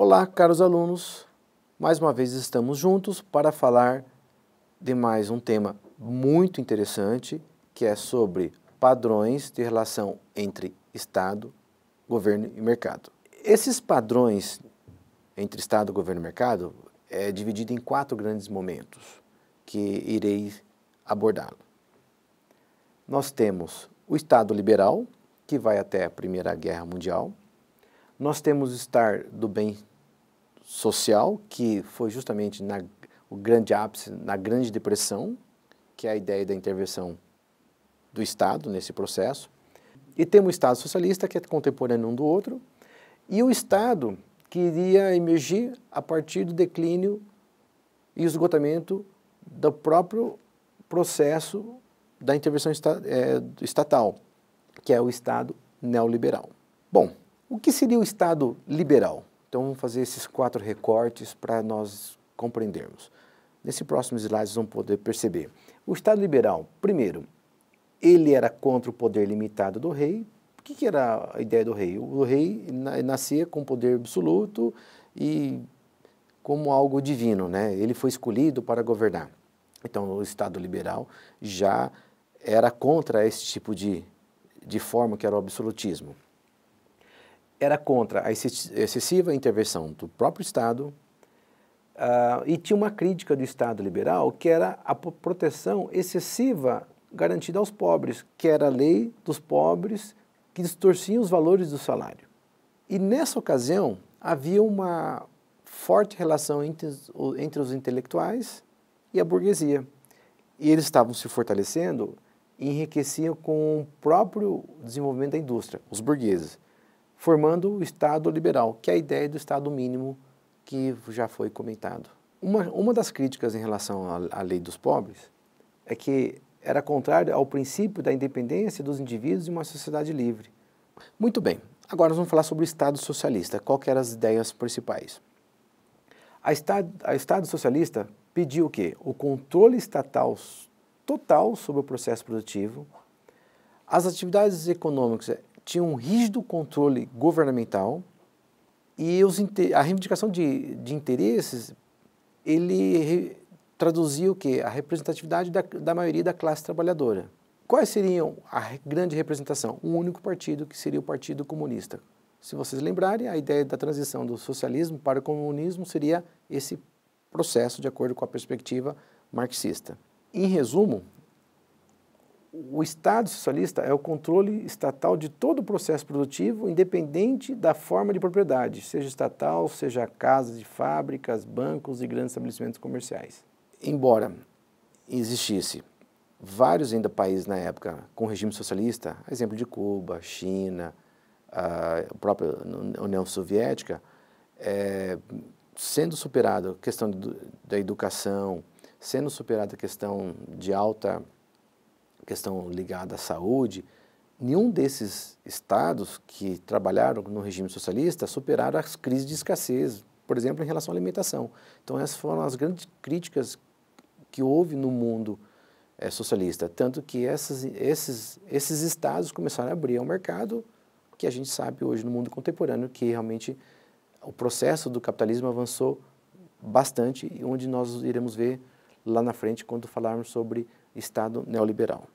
Olá, caros alunos, mais uma vez estamos juntos para falar de mais um tema muito interessante, que é sobre padrões de relação entre Estado, governo e mercado. Esses padrões entre Estado, governo e mercado é dividido em 4 grandes momentos, que irei abordá-lo. Nós temos o Estado liberal, que vai até a Primeira Guerra Mundial. Nós temos o estar do bem social, que foi justamente o grande ápice na Grande Depressão, que é a ideia da intervenção do Estado nesse processo. E temos o Estado socialista, que é contemporâneo um do outro, e o Estado que iria emergir a partir do declínio e esgotamento do próprio processo da intervenção estatal, que é o Estado neoliberal. Bom, o que seria o Estado liberal? Então vamos fazer esses 4 recortes para nós compreendermos. Nesse próximo slide vocês vão poder perceber. O Estado liberal, primeiro, ele era contra o poder limitado do rei. O que era a ideia do rei? O rei nascia com poder absoluto e como algo divino, né? Ele foi escolhido para governar. Então o Estado liberal já era contra esse tipo de forma que era o absolutismo. Era contra a excessiva intervenção do próprio Estado e tinha uma crítica do Estado liberal que era a proteção excessiva garantida aos pobres, que era a lei dos pobres que distorcia os valores do salário. E nessa ocasião havia uma forte relação entre os intelectuais e a burguesia. E eles estavam se fortalecendo e enriqueciam com o próprio desenvolvimento da indústria, os burgueses, formando o Estado liberal, que é a ideia do Estado mínimo que já foi comentado. Uma das críticas em relação à lei dos pobres é que era contrário ao princípio da independência dos indivíduos em uma sociedade livre. Muito bem, agora nós vamos falar sobre o Estado socialista. Qual que eram as ideias principais? A Estado socialista pediu o quê? O controle estatal total sobre o processo produtivo. As atividades econômicas tinham um rígido controle governamental e a reivindicação de interesses, ele traduzia o quê? A representatividade da maioria da classe trabalhadora. Quais seriam a grande representação? Um único partido, que seria o Partido Comunista. Se vocês lembrarem, a ideia da transição do socialismo para o comunismo seria esse processo de acordo com a perspectiva marxista. Em resumo, o Estado socialista é o controle estatal de todo o processo produtivo, independente da forma de propriedade, seja estatal, seja casas de fábricas, bancos e grandes estabelecimentos comerciais. Embora existisse vários ainda países na época com regime socialista, exemplo de Cuba, China, a própria União Soviética, sendo superada a questão da educação, sendo superada a questão de alta questão ligada à saúde, nenhum desses estados que trabalharam no regime socialista superaram as crises de escassez, por exemplo, em relação à alimentação. Então essas foram as grandes críticas que houve no mundo socialista, tanto que esses estados começaram a abrir ao mercado, que a gente sabe hoje no mundo contemporâneo que realmente o processo do capitalismo avançou bastante, onde nós iremos ver lá na frente quando falarmos sobre Estado neoliberal.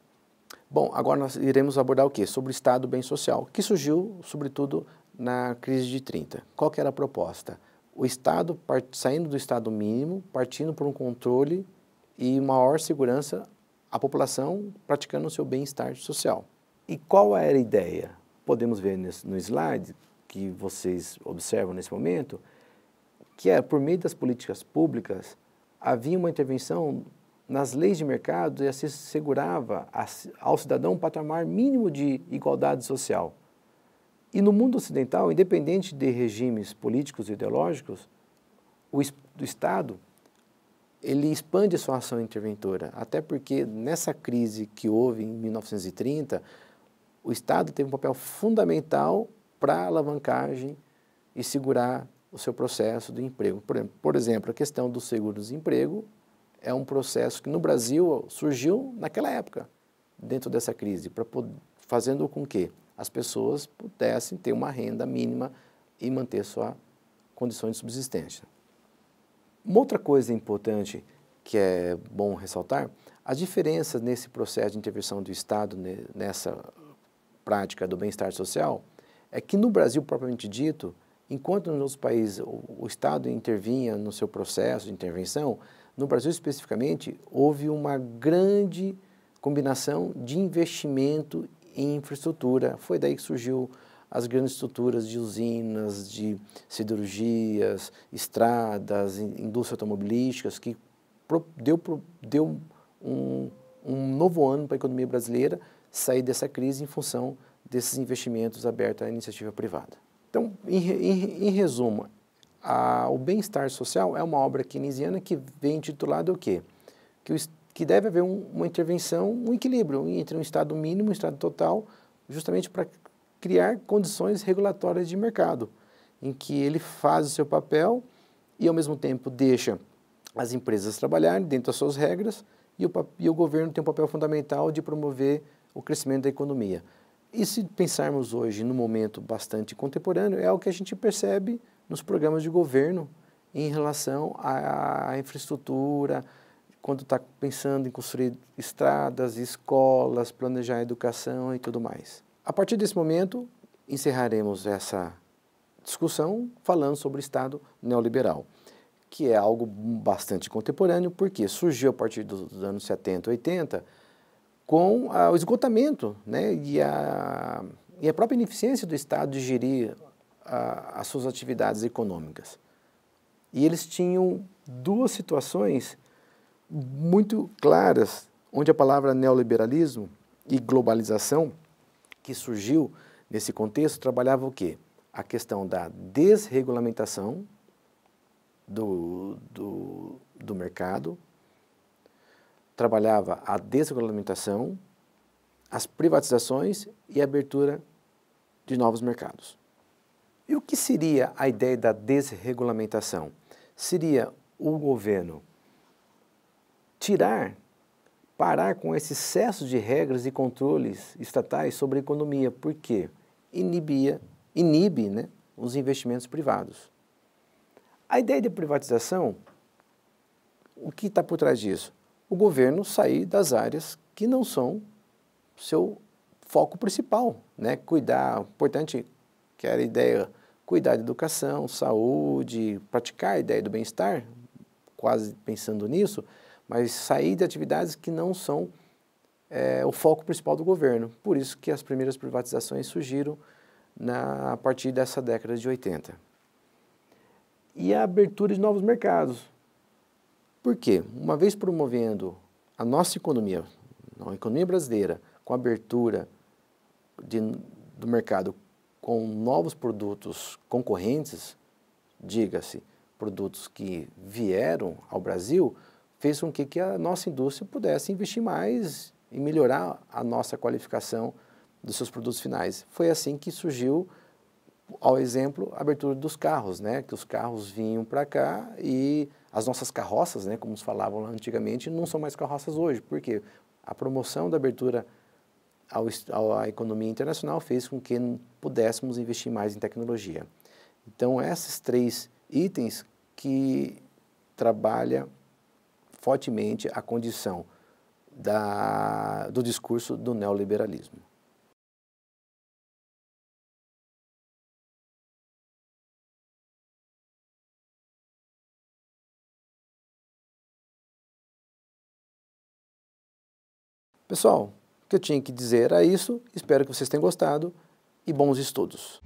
Bom, agora nós iremos abordar o quê? Sobre o Estado bem social, que surgiu, sobretudo, na crise de 30. Qual que era a proposta? O Estado saindo do Estado mínimo, partindo por um controle e maior segurança à população, praticando o seu bem-estar social. E qual era a ideia? Podemos ver no slide, que vocês observam nesse momento, que é, por meio das políticas públicas, havia uma intervenção nas leis de mercado e assim assegurava ao cidadão um patamar mínimo de igualdade social. E no mundo ocidental, independente de regimes políticos e ideológicos, o Estado ele expande a sua ação interventora, até porque nessa crise que houve em 1930, o Estado teve um papel fundamental para a alavancagem e segurar o seu processo de emprego. Por exemplo, a questão do seguro-desemprego é um processo que no Brasil surgiu naquela época, dentro dessa crise, fazendo com que as pessoas pudessem ter uma renda mínima e manter sua condições de subsistência. Uma outra coisa importante que é bom ressaltar, as diferenças nesse processo de intervenção do Estado nessa prática do bem-estar social, é que no Brasil propriamente dito, enquanto nos outros países o Estado intervinha no seu processo de intervenção, no Brasil especificamente houve uma grande combinação de investimento em infraestrutura. Foi daí que surgiu as grandes estruturas de usinas, de siderurgias, estradas, indústrias automobilísticas, que deu um novo ano para a economia brasileira sair dessa crise em função desses investimentos abertos à iniciativa privada. Então, em resumo, o bem-estar social é uma obra keynesiana que vem intitulada o quê? Que deve haver uma intervenção, um equilíbrio entre um Estado mínimo e um Estado total, justamente para criar condições regulatórias de mercado, em que ele faz o seu papel e, ao mesmo tempo, deixa as empresas trabalharem dentro das suas regras e o governo tem um papel fundamental de promover o crescimento da economia. E se pensarmos hoje, num momento bastante contemporâneo, é o que a gente percebe nos programas de governo em relação à infraestrutura, quando está pensando em construir estradas, escolas, planejar a educação e tudo mais. A partir desse momento, encerraremos essa discussão falando sobre o Estado neoliberal, que é algo bastante contemporâneo, porque surgiu a partir dos anos 70, 80, com o esgotamento, né, e a própria ineficiência do Estado de gerir as suas atividades econômicas. E eles tinham duas situações muito claras, onde a palavra neoliberalismo e globalização, que surgiu nesse contexto, trabalhava o quê? A questão da desregulamentação do mercado, trabalhava a desregulamentação, as privatizações e a abertura de novos mercados. E o que seria a ideia da desregulamentação? Seria o governo parar com esse excesso de regras e controles estatais sobre a economia, porque inibe, né, os investimentos privados. A ideia de privatização, o que está por trás disso? O governo sair das áreas que não são seu foco principal, né? Cuidar, importante que era a ideia, cuidar de educação, saúde, praticar a ideia do bem-estar, quase pensando nisso, mas sair de atividades que não são o foco principal do governo. Por isso que as primeiras privatizações surgiram a partir dessa década de 80. E a abertura de novos mercados. Por quê? Uma vez promovendo a nossa economia, a economia brasileira, com a abertura do mercado com novos produtos concorrentes, diga-se, produtos que vieram ao Brasil, fez com que a nossa indústria pudesse investir mais e melhorar a nossa qualificação dos seus produtos finais. Foi assim que surgiu, ao exemplo, a abertura dos carros, né? Que os carros vinham para cá e as nossas carroças, né, como se falavam lá antigamente, não são mais carroças hoje. Por quê? A promoção da abertura à economia internacional fez com que pudéssemos investir mais em tecnologia. Então, esses três itens que trabalham fortemente a condição do discurso do neoliberalismo. Pessoal, o que eu tinha que dizer era isso, espero que vocês tenham gostado e bons estudos.